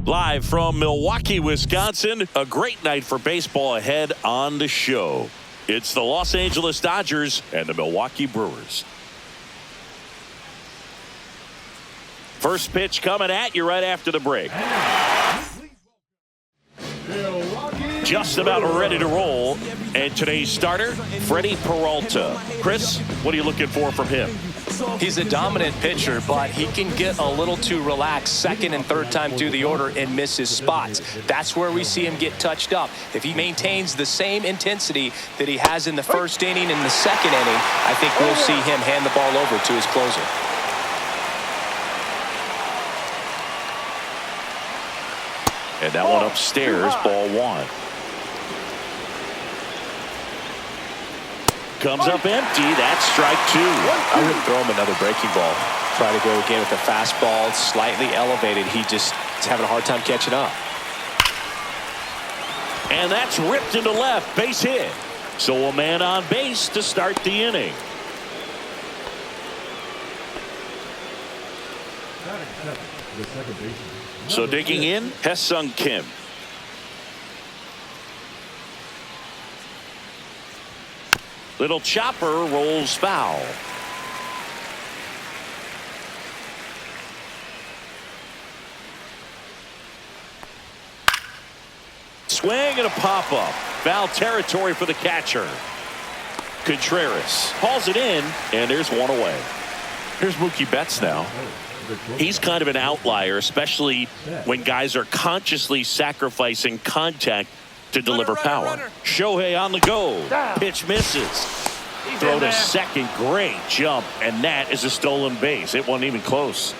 Live from Milwaukee, Wisconsin, a great night for baseball ahead on the show. It's the Los Angeles Dodgers and the Milwaukee Brewers. First pitch coming at you right after the break. Just about ready to roll. And today's starter, Freddie Peralta. Chris, what are you looking for from him? He's a dominant pitcher, but he can get a little too relaxed second and third time through the order and miss his spots. That's where we see him get touched up. If he maintains the same intensity that he has in the first inning and the second inning, I think we'll see him hand the ball over to his closer. And that one upstairs, ball one. Comes up empty. That's strike two. I wouldn't throw him another breaking ball. Try to go again with the fastball, slightly elevated. He just is having a hard time catching up. And that's ripped into left. Base hit. So a man on base to start the inning. So digging in, Hesung Kim. Little chopper rolls foul. Swing and a pop-up. Foul territory for the catcher. Contreras hauls it in, and there's one away. Here's Mookie Betts now. He's kind of an outlier, especially when guys are consciously sacrificing contact to deliver power. Shohei on the go. Pitch misses. Throw to second. Great jump. And that is a stolen base. It wasn't even close.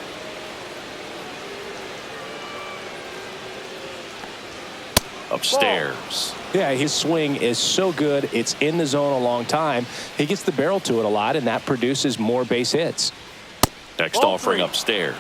Upstairs. Yeah, his swing is so good. It's in the zone a long time. He gets the barrel to it a lot, and that produces more base hits. Next offering upstairs.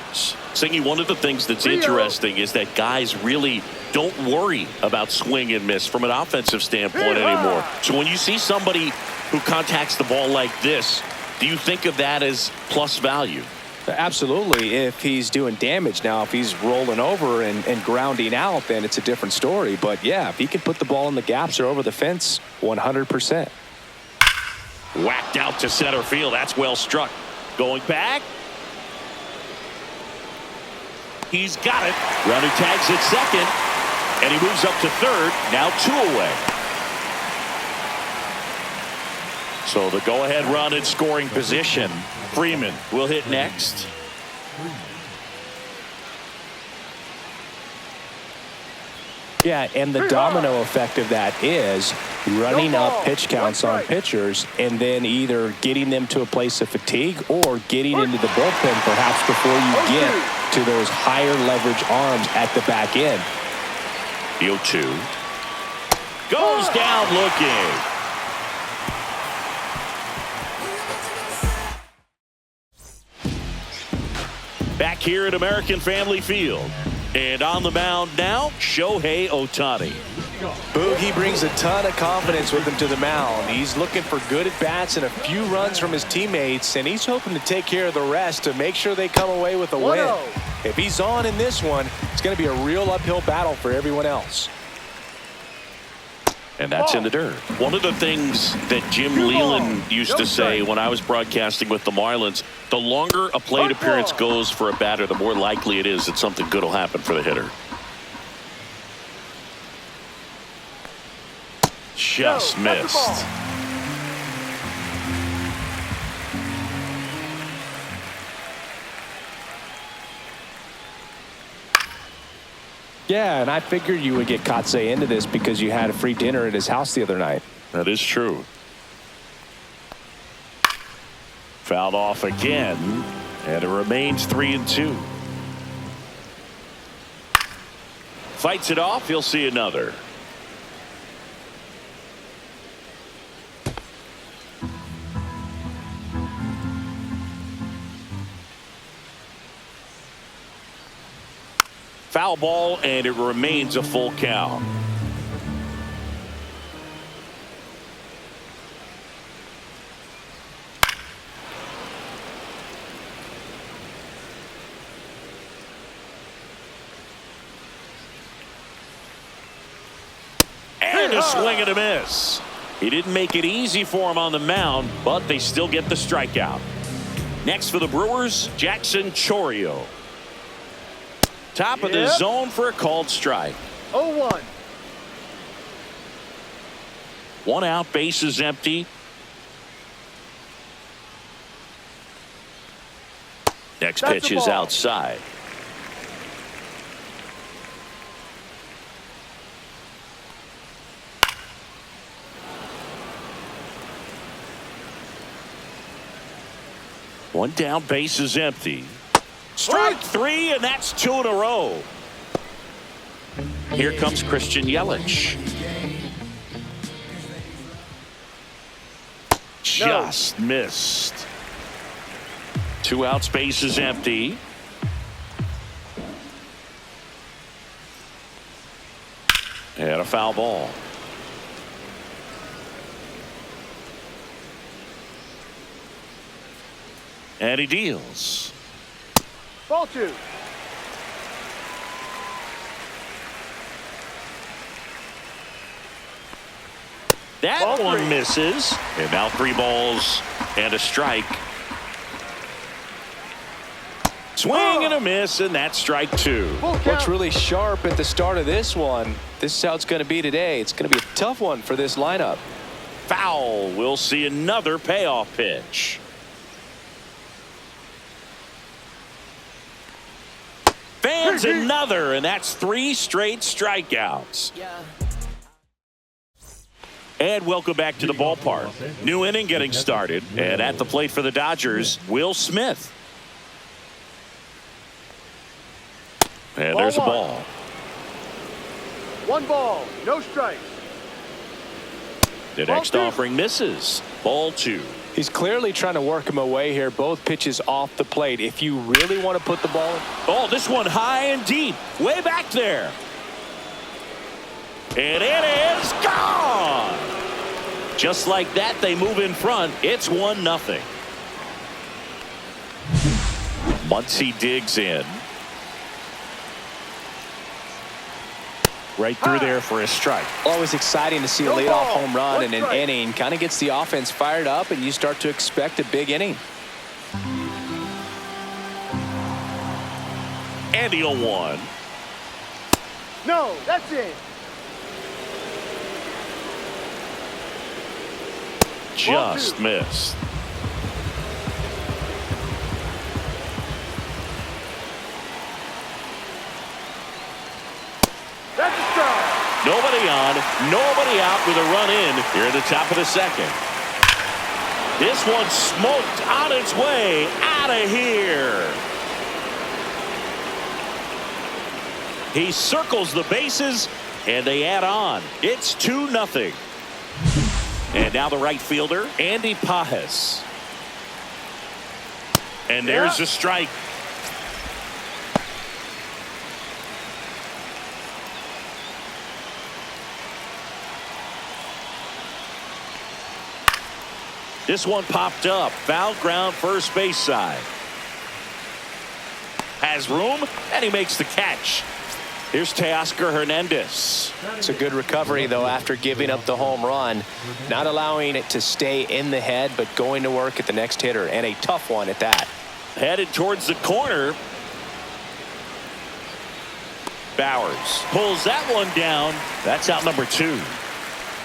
Singy, one of the things that's interesting is that guys really don't worry about swing and miss from an offensive standpoint anymore. So when you see somebody who contacts the ball like this, do you think of that as plus value? Absolutely, if he's doing damage. Now, if he's rolling over and grounding out, then it's a different story. But yeah, if he can put the ball in the gaps or over the fence, 100%. Whacked out to center field. That's well struck. Going back. He's got it. Runner tags at second, and he moves up to third. Now two away. So the go-ahead run in scoring position. Freeman will hit next. Yeah, and the domino effect of that is running up pitch counts on pitchers and then either getting them to a place of fatigue or getting into the bullpen perhaps before you get to those higher leverage arms at the back end. The 0-2. Goes down looking. Back here at American Family Field. And on the mound now, Shohei Ohtani. Boogie brings a ton of confidence with him to the mound. He's looking for good at-bats and a few runs from his teammates, and he's hoping to take care of the rest to make sure they come away with a win. If he's on in this one, it's going to be a real uphill battle for everyone else. And that's in the dirt. One of the things that Jim Leland used to say when I was broadcasting with the Marlins, the longer a plate appearance goes for a batter, the more likely it is that something good will happen for the hitter. Just missed. Yeah, and I figured you would get Kotsay into this because you had a free dinner at his house the other night. That is true. Fouled off again, and it remains 3-2. Fights it off, he'll see another. Foul ball, and it remains a full count. And a swing and a miss. He didn't make it easy for him on the mound, but they still get the strikeout. Next for the Brewers, Jackson Chourio. Top of the zone for a called strike. 0-1. 1 out, bases empty. Next pitch is outside. One down, base is empty. Strike 3, and that's 2 in a row. Here comes Christian Yelich. Just missed. 2 outs, base is empty. And a foul ball. And he deals. Ball 2. That Ball one 3. misses. And now 3 balls and a strike. Swing and a miss, and that's strike 2. Looks really sharp at the start of this one. This is how it's going to be today. It's going to be a tough one for this lineup. Foul. We'll see another payoff pitch. Fans another, and that's 3 straight strikeouts. And welcome back to the ballpark. New inning getting started, and at the plate for the Dodgers, Will Smith. And there's a ball. 1 ball, no strikes. The next offering misses. Ball 2. He's clearly trying to work him away here. Both pitches off the plate. If you really want to put the ball in. Oh, this one high and deep. Way back there. And it is gone. Just like that, they move in front. It's 1-0. Muncy digs in. Right through there for a strike. Always exciting to see a leadoff home run in an inning. Kind of gets the offense fired up, and you start to expect a big inning. And the 0-1. No, that's it. Just missed. That's a strike. Nobody on, nobody out with a run in here at the top of the second. This one smoked on its way out of here. He circles the bases, and they add on. It's 2-0. And now the right fielder, Andy Pajes. And there's a strike. This one popped up. Foul ground, first base side. Has room, and he makes the catch. Here's Teoscar Hernandez. It's a good recovery, though, after giving up the home run. Not allowing it to stay in the head, but going to work at the next hitter, and a tough one at that. Headed towards the corner. Bowers pulls that one down. That's out number 2.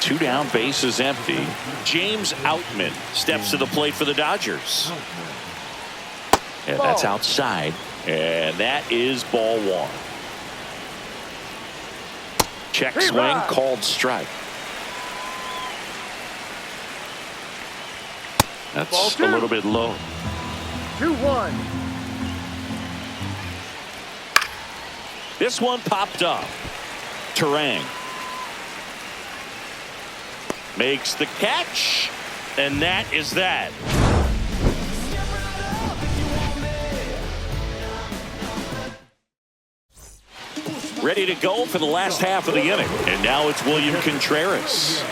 2 down, base is empty. James Outman steps to the plate for the Dodgers. And that's outside. And that is ball 1. Check swing, called strike. That's a little bit low. 2-1. This one popped up. Terang makes the catch, and that is that. Ready to go for the last half of the inning. And now it's William Contreras.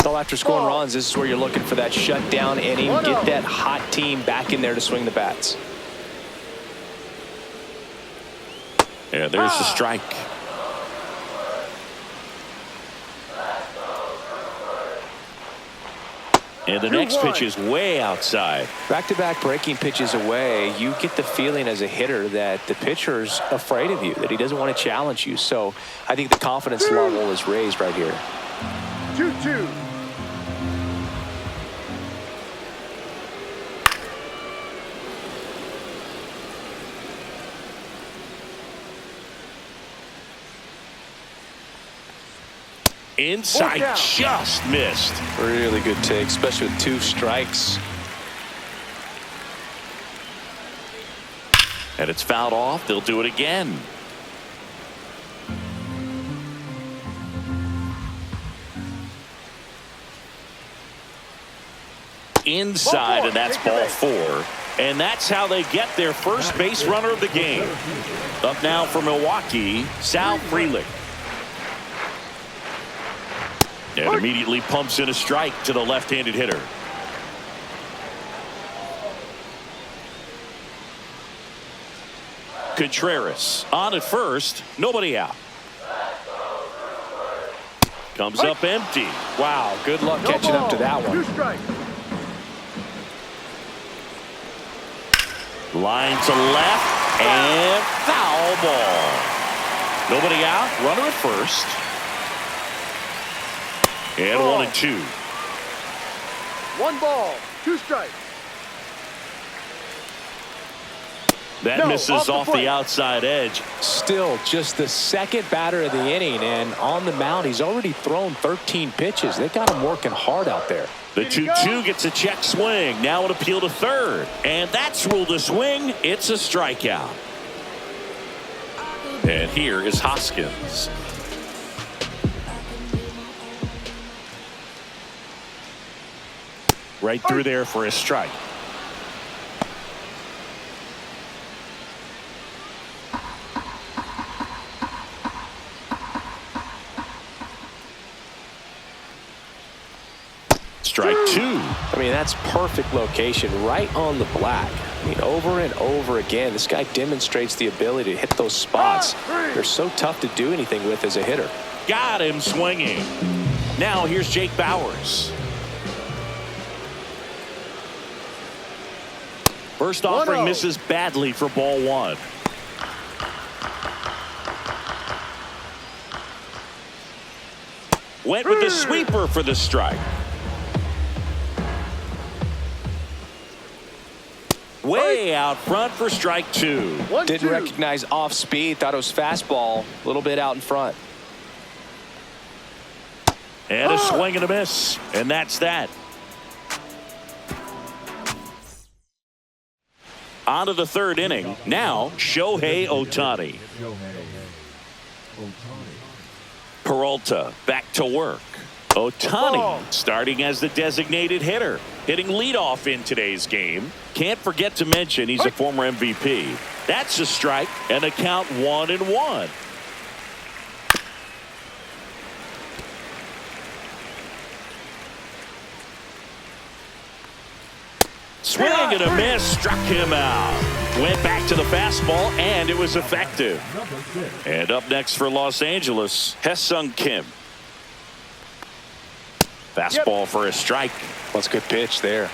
So after scoring runs, this is where you're looking for that shutdown inning. Get that hot team back in there to swing the bats. And there's the strike. And the next pitch is way outside. Back-to-back breaking pitches away, you get the feeling as a hitter that the pitcher's afraid of you, that he doesn't want to challenge you. So I think the confidence level is raised right here. 2-2. Inside, just missed. Really good take, especially with 2 strikes. And it's fouled off. They'll do it again. Inside, and that's ball 4. And that's how they get their first base runner of the game. Up now for Milwaukee, Sal Frelick. And immediately pumps in a strike to the left-handed hitter. Contreras on at first, nobody out. Comes up empty. Wow, good luck catching up to that one. 2 strikes. Line to left and foul ball. Nobody out, runner at first. And 1-2. 1 ball, 2 strikes. That misses off the outside edge. Still just the second batter of the inning, and on the mound he's already thrown 13 pitches. They got him working hard out there. The 2-2 gets a check swing. Now an appeal to third. And that's ruled a swing. It's a strikeout. And here is Hoskins. Right through there for a strike. Strike 2. I mean, that's perfect location, right on the black. I mean, over and over again, this guy demonstrates the ability to hit those spots. They're so tough to do anything with as a hitter. Got him swinging. Now here's Jake Bauers. First offering misses badly for ball 1. Went with the sweeper for the strike. Way out front for strike 2. Didn't recognize off speed, thought it was fastball, a little bit out in front. And a swing and a miss. And that's that. On to the 3rd inning. Now, Shohei Ohtani. Peralta back to work. Ohtani starting as the designated hitter, hitting leadoff in today's game. Can't forget to mention he's a former MVP. That's a strike and a count 1-1. Swing and a miss, struck him out. Went back to the fastball, and it was effective. And up next for Los Angeles, Ha-Seong Kim. Fastball for a strike. That's a good pitch there.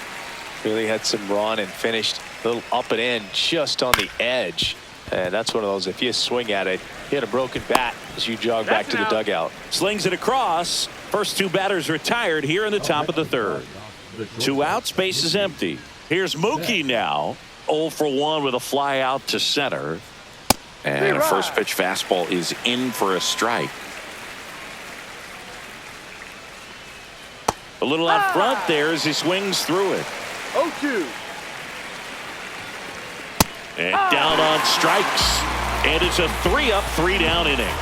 Really had some run and finished a little up and in just on the edge. And that's one of those, if you swing at it, you hit a broken bat as you jog back to the dugout. Slings it across. First 2 batters retired here in the top of the 3rd. 2 outs, base is empty. Here's Mookie now. 0 for 1 with a fly out to center. And a first pitch fastball is in for a strike. A little out front there as he swings through it. 0-2. And down on strikes. And it's a 3-up, 3-down inning.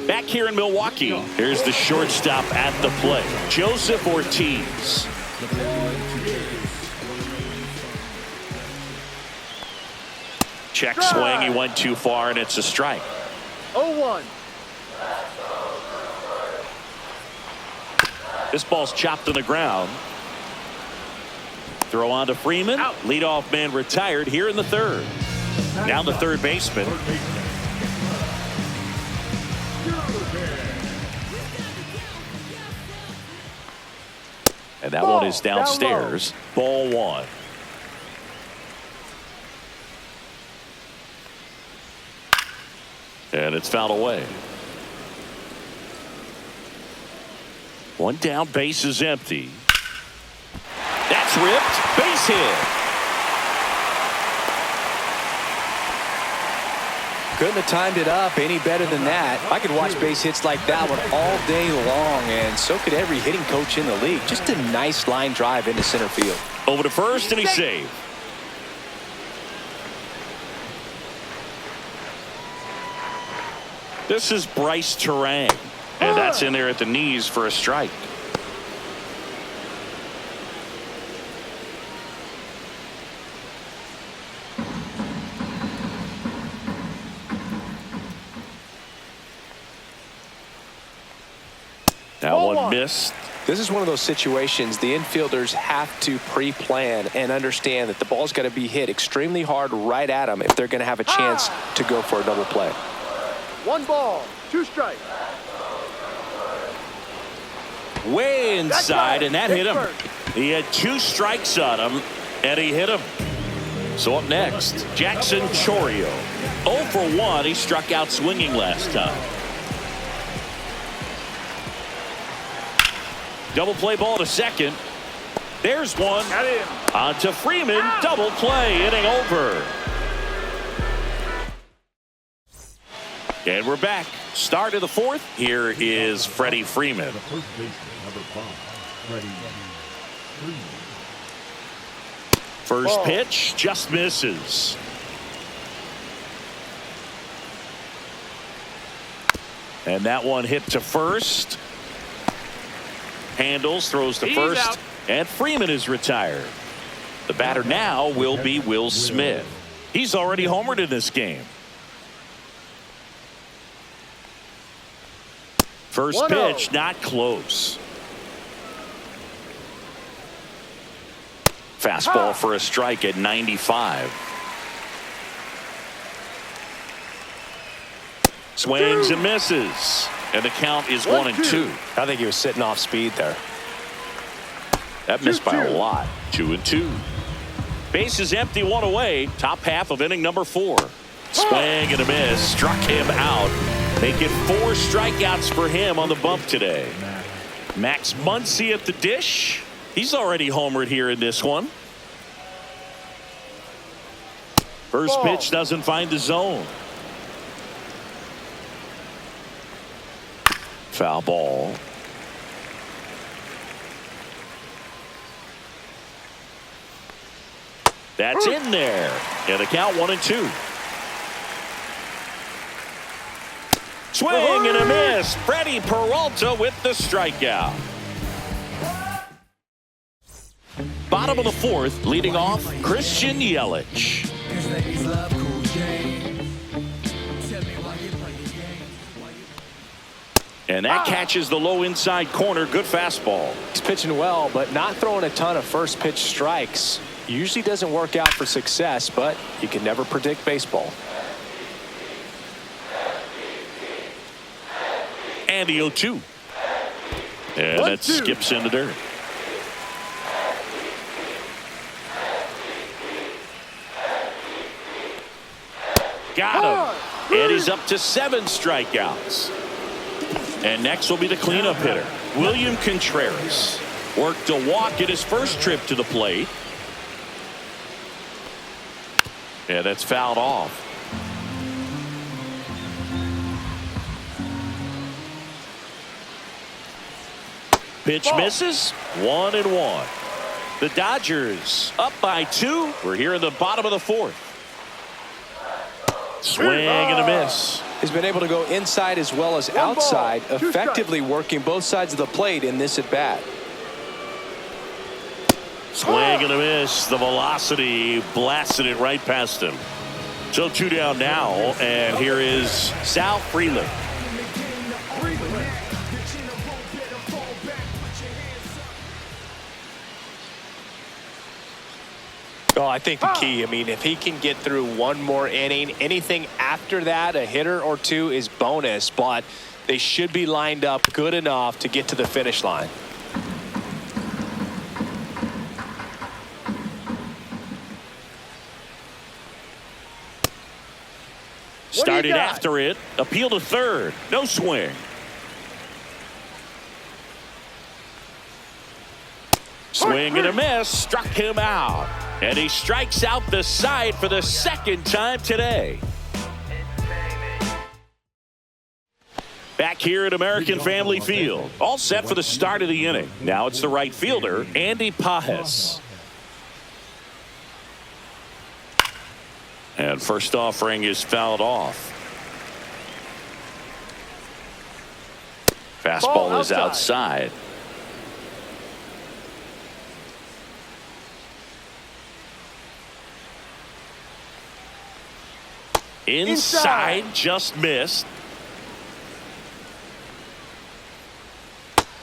Back here in Milwaukee, here's the shortstop at the plate, Joseph Ortiz. Check swing, he went too far, and it's a strike. 0-1. This ball's chopped to the ground. Throw on to Freeman. Leadoff man retired here in the 3rd. Now the third baseman. And that one is downstairs. Ball one. And it's fouled away. One down, base is empty. That's ripped, base hit. Couldn't have timed it up any better than that. I could watch base hits like that one all day long, and so could every hitting coach in the league. Just a nice line drive into center field. Over to first, and he's saved. This is Bryce Terang, and that's in there at the knees for a strike. That one missed. This is one of those situations the infielders have to pre-plan and understand that the ball's got to be hit extremely hard right at them if they're going to have a chance to go for a double play. 1 ball, 2 strikes. Way inside, and that hit him. He had 2 strikes on him, and he hit him. So up next, Jackson Chourio. 0 for 1. He struck out swinging last time. Double play ball to second. There's one. On to Freeman. Double play. Inning over. And we're back. Start of the 4th. Here is Freddie Freeman. First pitch just misses. And that one hit to first. Handles, throws to first, and Freeman is retired. The batter now will be Will Smith. He's already homered in this game. First pitch, not close. Fastball for a strike at 95. Swings and misses. And the count is 1-2. I think he was sitting off speed there. That missed by a lot. 2-2. Base is empty, 1 away. Top half of inning number 4. Swing and a miss. Struck him out. Make it 4 strikeouts for him on the bump today. Max Muncy at the dish. He's already homered here in this one. First pitch doesn't find the zone. Foul ball. That's in there. And the count 1-2. Swing and a miss. Freddie Peralta with the strikeout. Bottom of the 4th, leading off Christian Yelich. And that catches the low inside corner. Good fastball. He's pitching well, but not throwing a ton of first pitch strikes. Usually doesn't work out for success, but you can never predict baseball. And the 0-2. And that skips into dirt. Got him. And he's up to 7 strikeouts. And next will be the cleanup hitter, William Contreras. Worked a walk at his first trip to the plate. And that's fouled off. Pitch misses. 1-1. The Dodgers up by 2. We're here in the bottom of the 4th. Swing and a miss. He's been able to go inside as well as outside, effectively working both sides of the plate in this at bat. Swing and a miss. The velocity blasted it right past him. So 2 down now, and here is Sal Freeland. Oh, I think the key, I mean, if he can get through one more inning, anything after that, a hitter or two is bonus, but they should be lined up good enough to get to the finish line. Started after it. Appeal to third. No swing. Swing and a miss. Struck him out. And he strikes out the side for the second time today. Back here at American Family Field. All set for the start of the inning. Now it's the right fielder, Andy Pajes. And first offering is fouled off. Fastball is outside. Inside, just missed.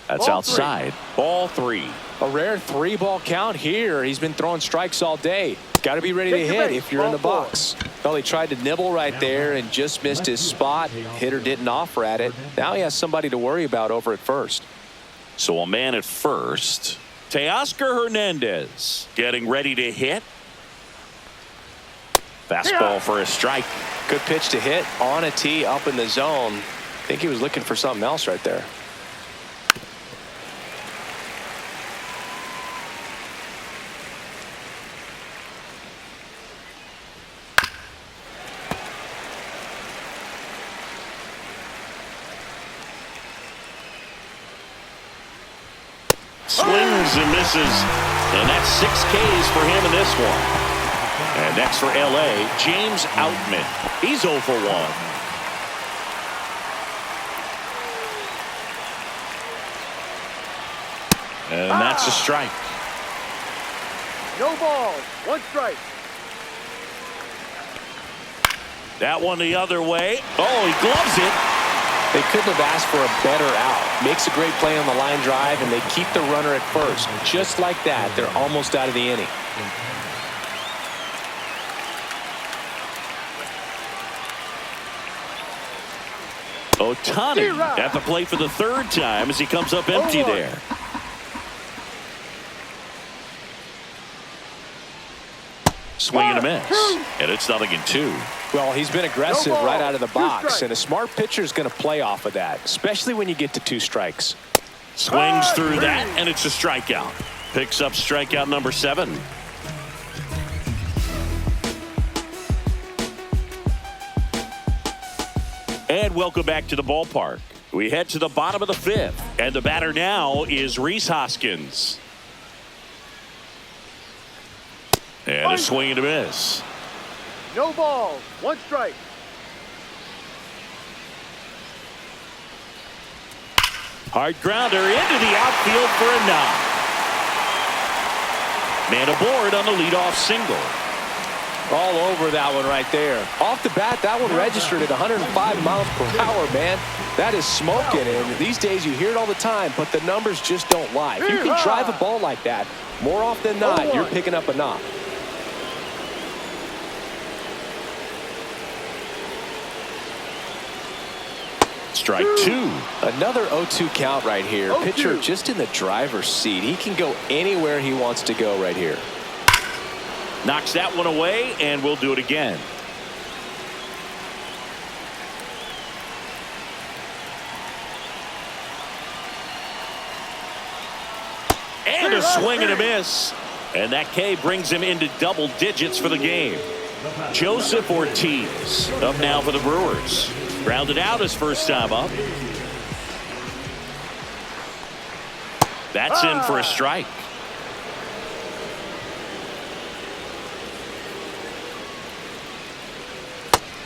That's outside. Ball three. A rare 3-ball count here. He's been throwing strikes all day. Got to be ready to hit if you're in the box. Well, he tried to nibble right there and just missed his spot. Hitter didn't offer at it. Now he has somebody to worry about over at first. So a man at first. Teoscar Hernandez getting ready to hit. Fastball for a strike. Good pitch to hit on a tee up in the zone. I think he was looking for something else right there. Swings and misses, and that's 6 Ks for him in this one. And next for LA, James Outman. He's 0 for 1. And that's a strike. No ball, 1 strike. That one the other way. Oh, he gloves it. They couldn't have asked for a better out. Makes a great play on the line drive, and they keep the runner at first. Just like that, they're almost out of the inning. Ohtani at the plate for the 3rd time as he comes up empty there. Swing and a miss. And it's 0-2. Well, he's been aggressive right out of the box, and a smart pitcher is going to play off of that, especially when you get to 2 strikes. Swings through that, and it's a strikeout. Picks up strikeout number 7. And welcome back to the ballpark. We head to the bottom of the 5th, and the batter now is Rhys Hoskins. And a swing and a miss. No ball, 1 strike. Hard grounder into the outfield for a knock. Man aboard on the leadoff single. All over that one right there. Off the bat, that one registered at 105 miles per hour, man. That is smoking, and these days you hear it all the time, but the numbers just don't lie. If you can drive a ball like that, more often than not, you're picking up a knock. Strike 2. Another 0-2 count right here. Pitcher just in the driver's seat. He can go anywhere he wants to go right here. Knocks that one away, and we'll do it again. And a swing and a miss. And that K brings him into double digits for the game. Joseph Ortiz up now for the Brewers. Grounded out his first time up. That's in for a strike.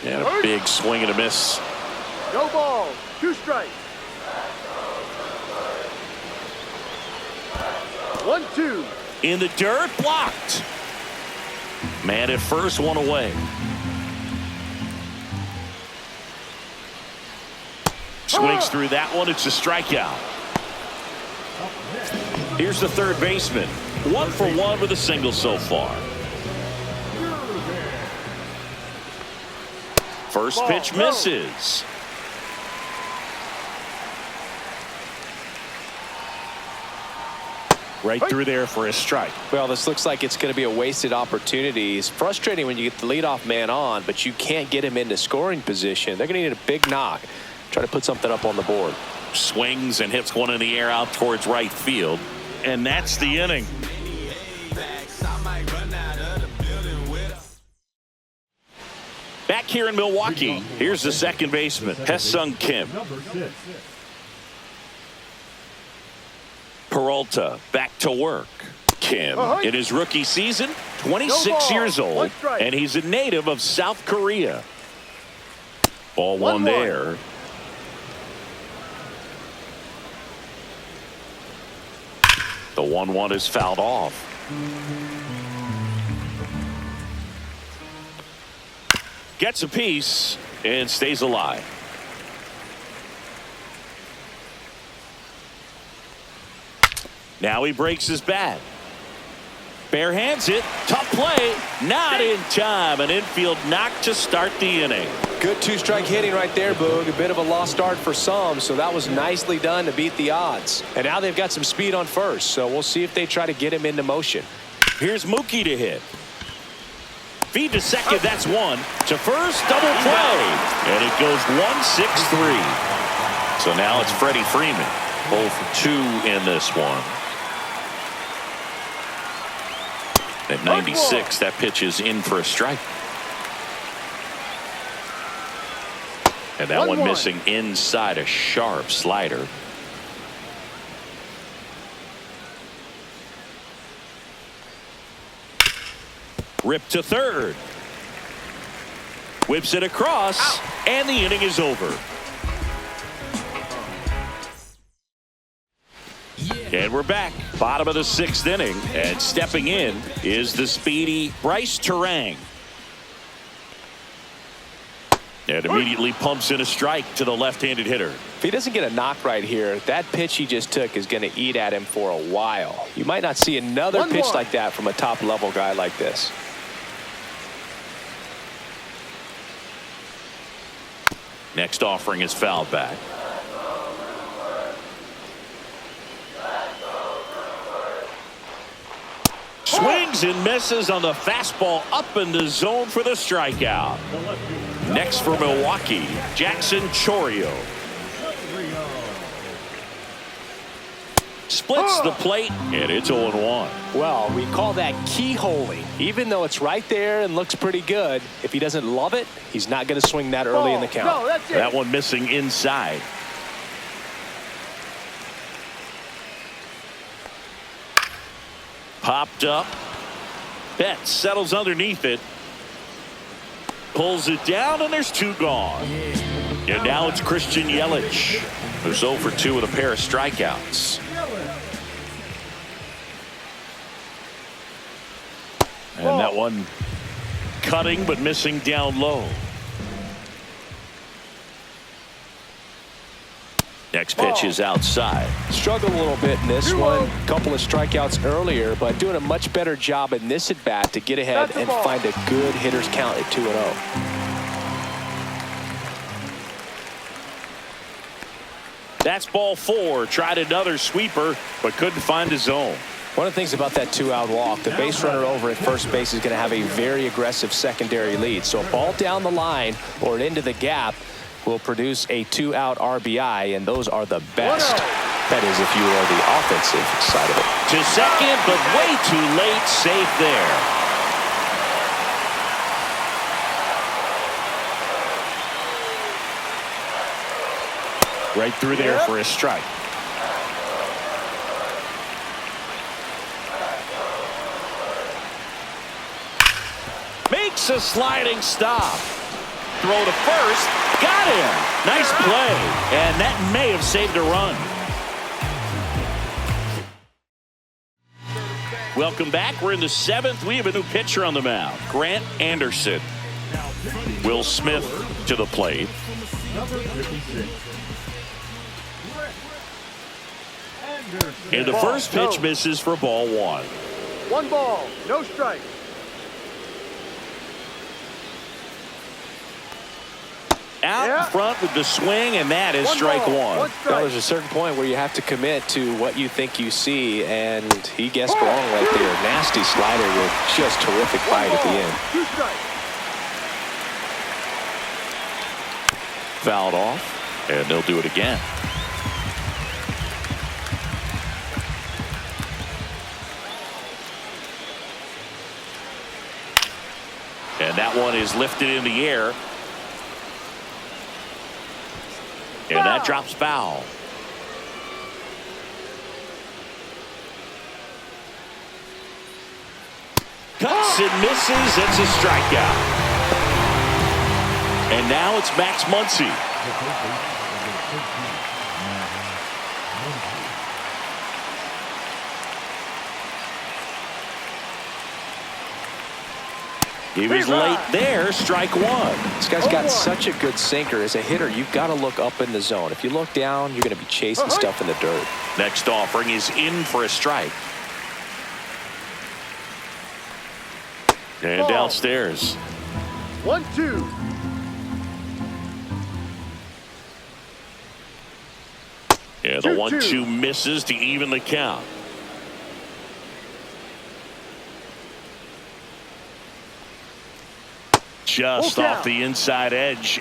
And a big swing and a miss. No ball, 2 strikes. 1-2. In the dirt, blocked. Man at first, 1 away. Swings through that one. It's a strikeout. Here's the third baseman. 1 for 1 with a single so far. First Ball, pitch go. misses. Right through there for a strike. Well, this looks like it's going to be a wasted opportunity. It's frustrating when you get the leadoff man on, but you can't get him into scoring position. They're going to need a big knock. Try to put something up on the board. Swings and hits one in the air out towards right field. And that's the inning. Back here in Milwaukee, here's the second baseman, Hae-Sung Kim. Peralta back to work. Kim, in his rookie season, 26 years old, and he's a native of South Korea. Ball one there. The 1-1 is fouled off. Gets a piece and stays alive. Now he breaks his bat. Bare hands it. Tough play. Not in time. An infield knock to start the inning. Good two-strike hitting right there, Boog. A bit of a lost start for some, so that was nicely done to beat the odds. And now they've got some speed on first, so we'll see if they try to get him into motion. Here's Mookie to hit. Feed to second, that's one. To first, double play. And it goes 1-6-3. So now it's Freddie Freeman. 0 for 2 in this one. At 96, that pitch is in for a strike. And that one missing inside, a sharp slider. Rip to third. Whips it across, and the inning is over. And we're back, bottom of the 6th inning, and stepping in is the speedy Bryce Terang. And immediately pumps in a strike to the left-handed hitter. If he doesn't get a knock right here, that pitch he just took is going to eat at him for a while. You might not see another pitch like that from a top-level guy like this. Next offering is fouled back. Swings and misses on the fastball up in the zone for the strikeout. Next for Milwaukee, Jackson Chourio. Splits the plate, and it's 0-1. Well, we call that keyholing. Even though it's right there and looks pretty good, if he doesn't love it, he's not going to swing that early in the count. No, that's it. That one missing inside. Popped up. Betts settles underneath it. Pulls it down, and there's 2 gone. And now it's Christian Yelich, who's 0 for 2 with a pair of strikeouts. And that one cutting but missing down low. Next pitch is outside. Struggled a little bit in this one. Couple of strikeouts earlier, but doing a much better job in this at-bat to get ahead and find a good hitter's count at 2-0. That's ball 4. Tried another sweeper, but couldn't find a zone. One of the things about that 2-out walk, the base runner over at first base is going to have a very aggressive secondary lead. So a ball down the line or into the gap will produce a 2-out RBI, and those are the best. That is if you are the offensive side of it. To second, but way too late. Safe there. Right through there for a strike. Makes a sliding stop. Throw to first. Got him. Nice play. And that may have saved a run. Welcome back. We're in the 7th. We have a new pitcher on the mound. Grant Anderson. Will Smith to the plate. And the first pitch misses for ball 1. 1 ball, no strike. out in front with the swing, and that is strike one. One strike. Well, there's a certain point where you have to commit to what you think you see, and he guessed wrong right there. Nasty slider with just terrific bite at the end. 2 strikes. Fouled off, and they'll do it again. And that one is lifted in the air. And that drops foul. Cuts and misses. It's a strikeout. And now it's Max Muncy. He was late there, strike one. This guy's got such a good sinker. As a hitter, you've got to look up in the zone. If you look down, you're going to be chasing stuff in the dirt. Next offering is in for a strike. And downstairs. 1-2. Yeah, the 1-2 misses to even the count. Just off the inside edge.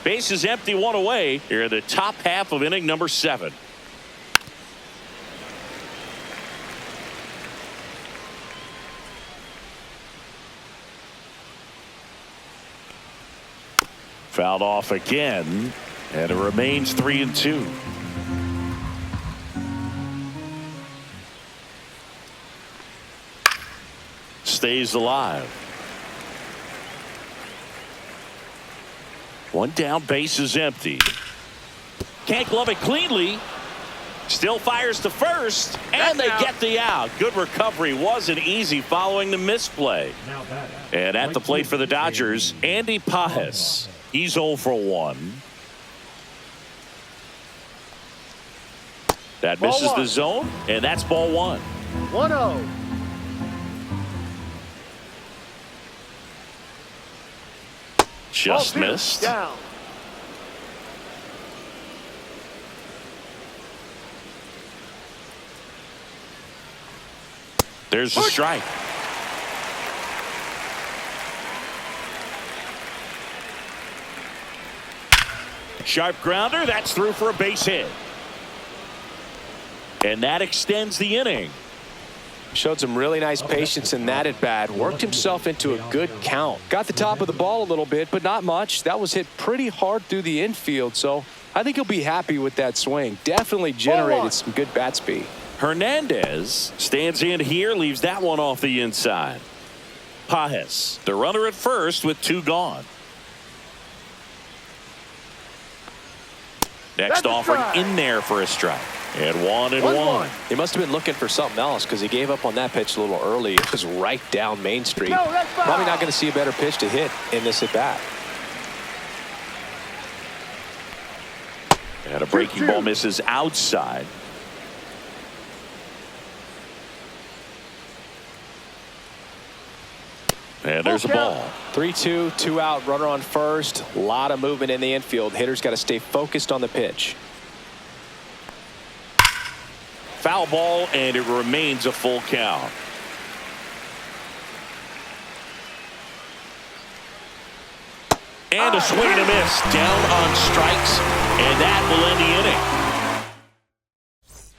Base is empty, one away. Here in the top half of inning number 7. Fouled off again, and it remains 3-2. Stays alive. One down, base is empty. Can't glove it cleanly. Still fires to first, and they get the out. Good recovery. Wasn't easy following the misplay. And at the plate for the Dodgers, Andy Pajes. He's 0 for 1. That misses the zone, and that's ball 1. 1-0. Just missed. Down. There's a strike. Sharp grounder. That's through for a base hit. And that extends the inning. Showed some really nice patience in that at bat. Worked himself into a good count. Got the top of the ball a little bit, but not much. That was hit pretty hard through the infield, so I think he'll be happy with that swing. Definitely generated some good bat speed. Hernandez stands in here, leaves that one off the inside. Pajes, the runner at first with 2 gone. Next offering in there for a strike. And 1-1. He must have been looking for something else because he gave up on that pitch a little early. It was right down Main Street. Probably not going to see a better pitch to hit in this at bat. And a breaking ball misses outside. And there's a ball. 3-2, 2 out, runner on first. A lot of movement in the infield. Hitter's got to stay focused on the pitch. Foul ball, and it remains a full count. And a swing and a miss. Down on strikes, and that will end the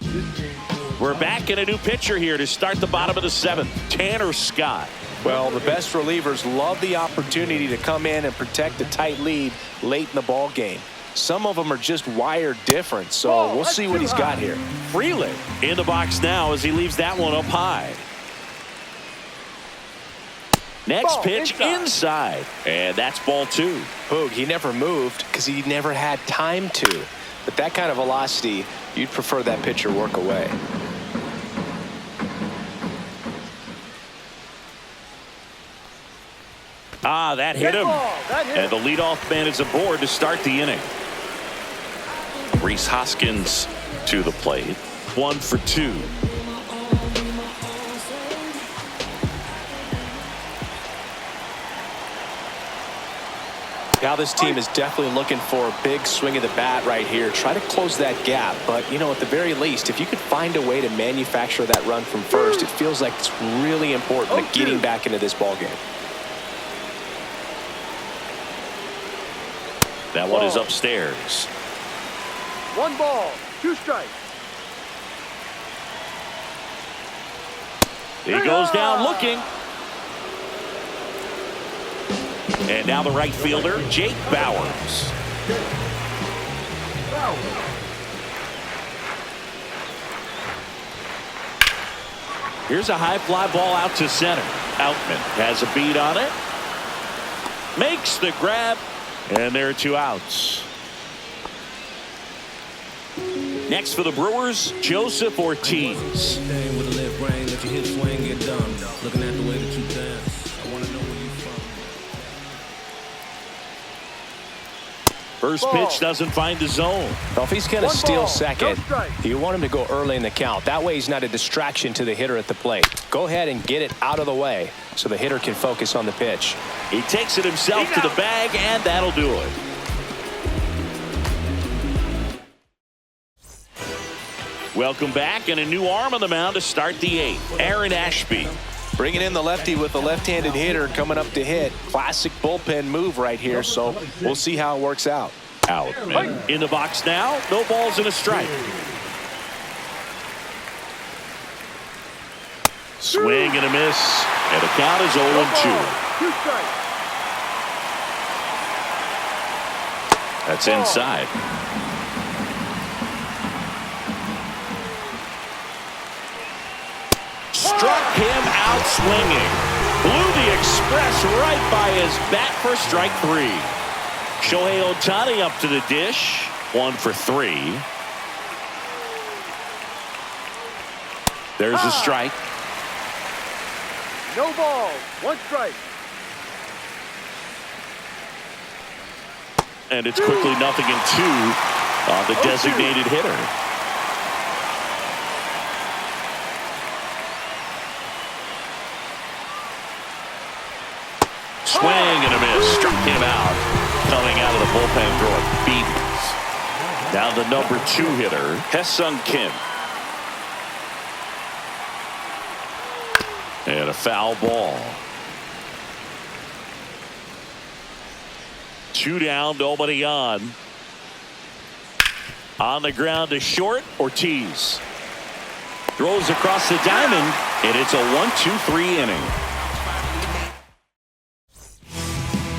inning. We're back in a new pitcher here to start the bottom of the 7th. Tanner Scott. Well, the best relievers love the opportunity to come in and protect a tight lead late in the ball game. Some of them are just wired different, so we'll see what he's got here. Freeland in the box now as he leaves that one up high. Next pitch inside, and that's ball 2. Boog, he never moved because he never had time to. But that kind of velocity, you'd prefer that pitcher work away. Ah, that hit him. And the leadoff man is aboard to start the inning. Rhys Hoskins to the plate. 1 for 2. Now this team is definitely looking for a big swing of the bat right here. Try to close that gap. But, you know, at the very least, if you could find a way to manufacture that run from first, it feels like it's really important to getting back into this ball game. That one is upstairs. 1 ball, 2 strikes. He goes down looking. And now the right fielder, Jake Bowers. Here's a high fly ball out to center. Outman has a beat on it. Makes the grab. And there are 2 outs. Next for the Brewers, Joseph Ortiz. First pitch doesn't find the zone. Well, if he's going to steal second, you want him to go early in the count. That way he's not a distraction to the hitter at the plate. Go ahead and get it out of the way so the hitter can focus on the pitch. He takes it himself to the bag, and that'll do it. Welcome back, and a new arm on the mound to start the 8th. Aaron Ashby. Bringing in the lefty with the left-handed hitter coming up to hit. Classic bullpen move right here, so we'll see how it works out. Outman in the box now. No balls and a strike. Swing and a miss. And the count is 0-2. 2 strikes. That's inside. Struck him out swinging. Blew the express right by his bat for strike 3. Shohei Ohtani up to the dish. 1 for 3. There's a strike. No balls, 1 strike. And it's quickly 0-2 on the designated hitter. Swing and a miss. Struck him out. Coming out of the bullpen throwing beatings. Now the number 2 hitter, Ha-Seong Kim. And a foul ball. 2 down, nobody on. On the ground to short, Ortiz. Throws across the diamond, and it's a 1-2-3 inning.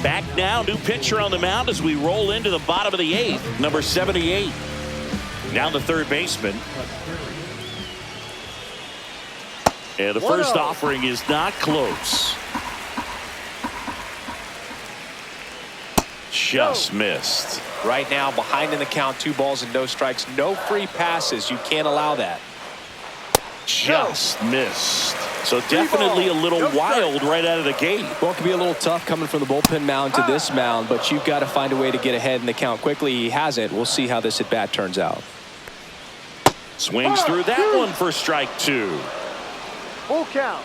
Back now, new pitcher on the mound as we roll into the bottom of the 8th, number 78. Down the third baseman. And the first offering is not close. Just missed. Right now, behind in the count, 2 balls and no strikes. No free passes. You can't allow that. Just missed. So definitely a little wild right out of the gate. Well, it can be a little tough coming from the bullpen mound to this mound, but you've got to find a way to get ahead in the count quickly. He hasn't. We'll see how this at bat turns out. Swings through that one for strike 2. Full count.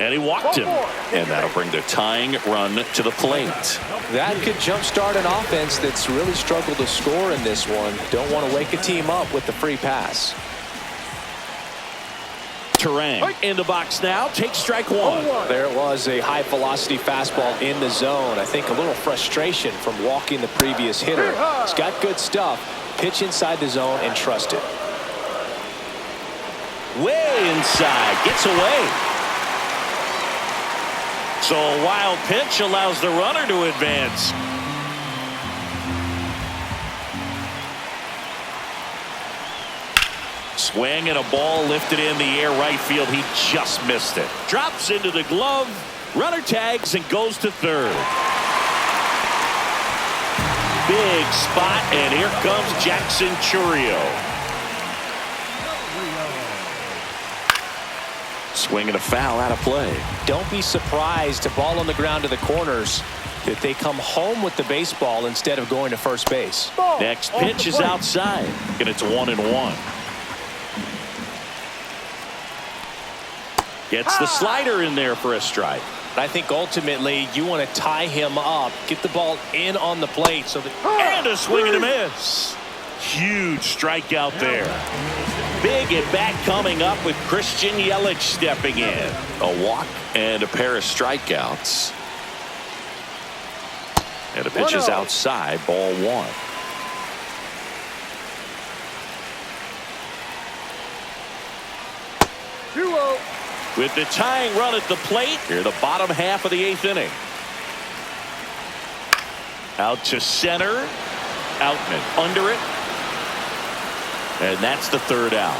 And he walked him. And that'll bring the tying run to the plate. That could jumpstart an offense that's really struggled to score in this one. Don't want to wake a team up with the free pass. Turang in the box now. Takes strike 1. There it was, a high velocity fastball in the zone. I think a little frustration from walking the previous hitter. He's got good stuff. Pitch inside the zone and trust it. Way inside. Gets away. So a wild pitch allows the runner to advance. Swing and a ball lifted in the air right field. He just missed it. Drops into the glove. Runner tags and goes to third. Big spot, and here comes Jackson Chourio. Swing and a foul out of play. Don't be surprised to ball on the ground to the corners that they come home with the baseball instead of going to first base. Next pitch is outside, and it's 1-1. Gets the slider in there for a strike. I think ultimately you want to tie him up, get the ball in on the plate so that. And a swing and a miss. Huge strikeout there. Big at bat coming up with Christian Yelich stepping in. A walk and a pair of strikeouts. And a pitch is outside, ball one. With the tying run at the plate, here the bottom half of the 8th inning. Out to center. Outman under it. And that's the 3rd out.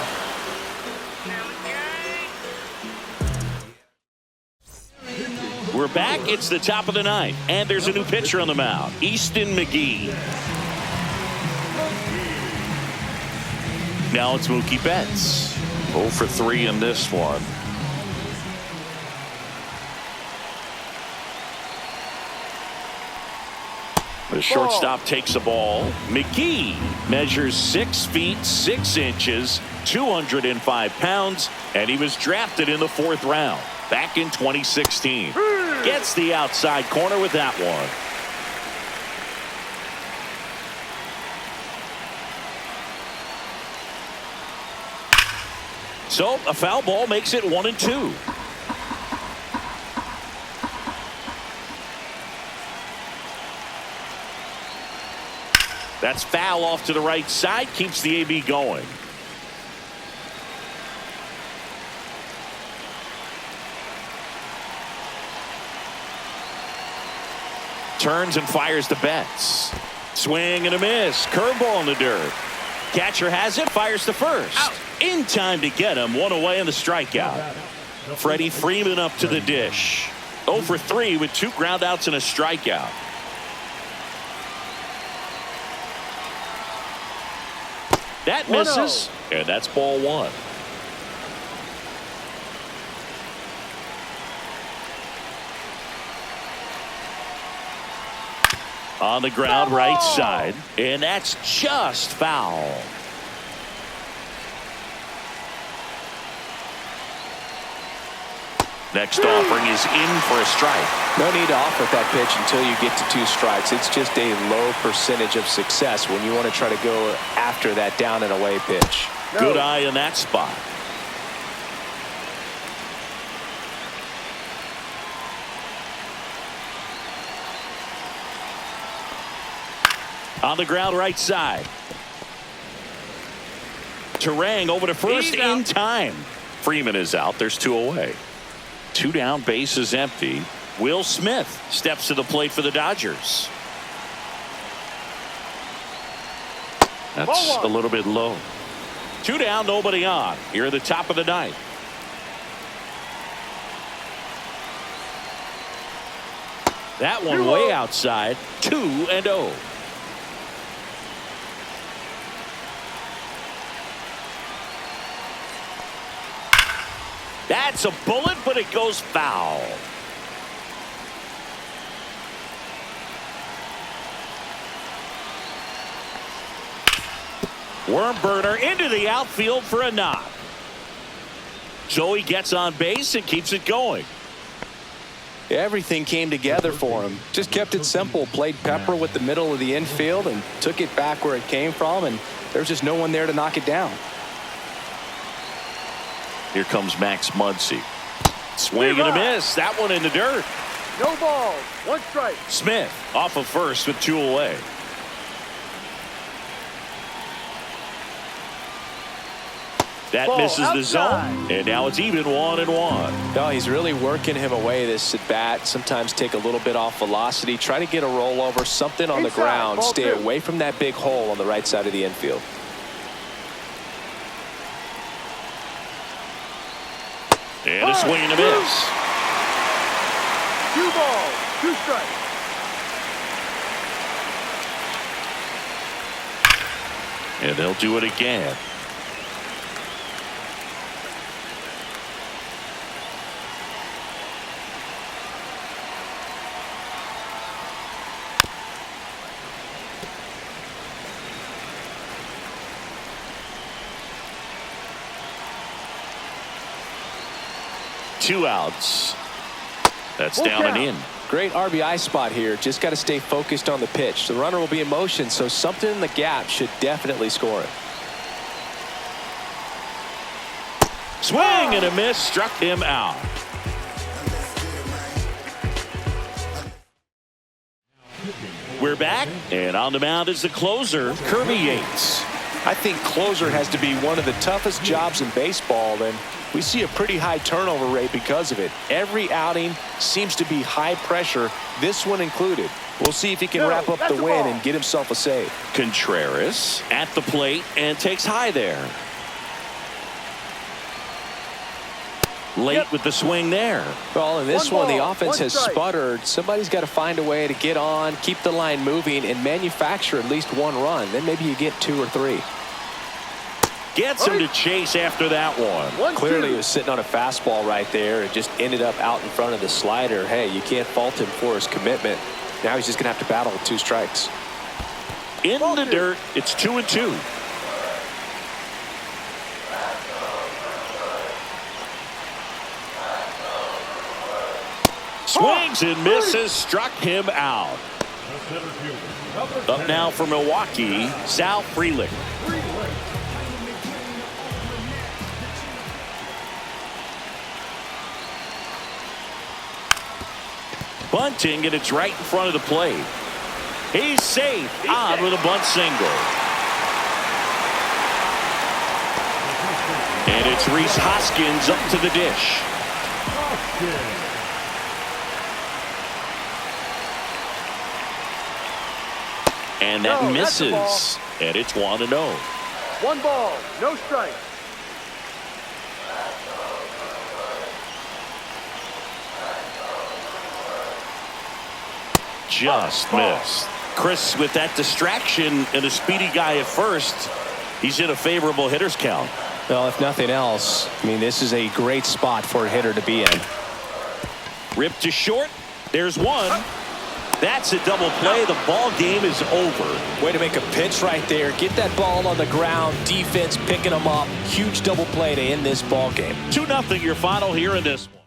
We're back. It's the top of the 9th. And there's a new pitcher on the mound. Easton McGee. Now it's Mookie Betts. 0 for 3 in this one. The shortstop takes the ball. McGee measures 6 feet 6 inches, 205 pounds, and he was drafted in the 4th round back in 2016. Gets the outside corner with that one. So a foul ball makes it 1-2. That's foul off to the right side. Keeps the AB going. Turns and fires to Betts. Swing and a miss. Curveball in the dirt. Catcher has it. Fires to first. Out. In time to get him. 1 away on the strikeout. Freddie Freeman up to the dish. 0 for 3 with 2 groundouts and a strikeout. That misses, and that's ball 1. On the ground, right side, and that's just foul. Next offering is in for a strike. No need to offer that pitch until you get to 2 strikes. It's just a low percentage of success when you want to try to go after that down and away pitch. No. Good eye in that spot. On the ground, right side. Terang over to first in time. Freeman is out. There's 2 away. 2 down, base is empty. Will Smith steps to the plate for the Dodgers. That's a little bit low. 2 down, nobody on. Here at the top of the 9th. That one way outside. 2-0. That's a bullet, but it goes foul. Worm burner into the outfield for a knock. So he gets on base and keeps it going. Everything came together for him. Just kept it simple. Played pepper with the middle of the infield and took it back where it came from, and there's just no one there to knock it down. Here comes Max Muncy. Swing and a miss. That one in the dirt. No ball. 1 strike. Smith off of first with 2 away. That Ball misses outside. the zone, and now it's even 1-1. No, he's really working him away this at bat. Sometimes take a little bit off velocity. Try to get a rollover, something on the ground. Stay away from that big hole on the right side of the infield. And a swing and a miss. 2 balls, 2 strikes. And they'll do it again. Two outs. That's Full down and count. in. Great RBI spot here. Just got to stay focused on the pitch. The runner will be in motion, so something in the gap should definitely score it. Swing and a miss, struck him out. We're back, and on the mound is the closer, Kirby Yates. I think closer has to be one of the toughest jobs in baseball, and we see a pretty high turnover rate because of it. Every outing seems to be high pressure, this one included. We'll see if he can wrap up the win and get himself a save. Contreras at the plate and takes high there. Late with the swing there. Well, in this one, the offense has strike. sputtered. Somebody's got to find a way to get on, keep the line moving, and manufacture at least one run. Then maybe you get 2 or 3. Gets him to chase after that one. Clearly, he was sitting on a fastball right there and just ended up out in front of the slider. Hey, you can't fault him for his commitment. Now he's just going to have to battle with 2 strikes. In the dirt, it's 2-2. Swings and misses, struck him out. Up now for Milwaukee, Sal Frelick. Bunting, and it's right in front of the plate. He's safe. On with a bunt single. And it's Rhys Hoskins up to the dish. And that misses. And it's 1-0. 1 ball, no strike. Just missed. Chris, with that distraction and a speedy guy at first, he's in a favorable hitter's count. Well, if nothing else, I mean, this is a great spot for a hitter to be in. Ripped to short. There's one. That's a double play. The ball game is over. Way to make a pitch right there. Get that ball on the ground. Defense picking them up. Huge double play to end this ball game. 2-0 your final here in this one.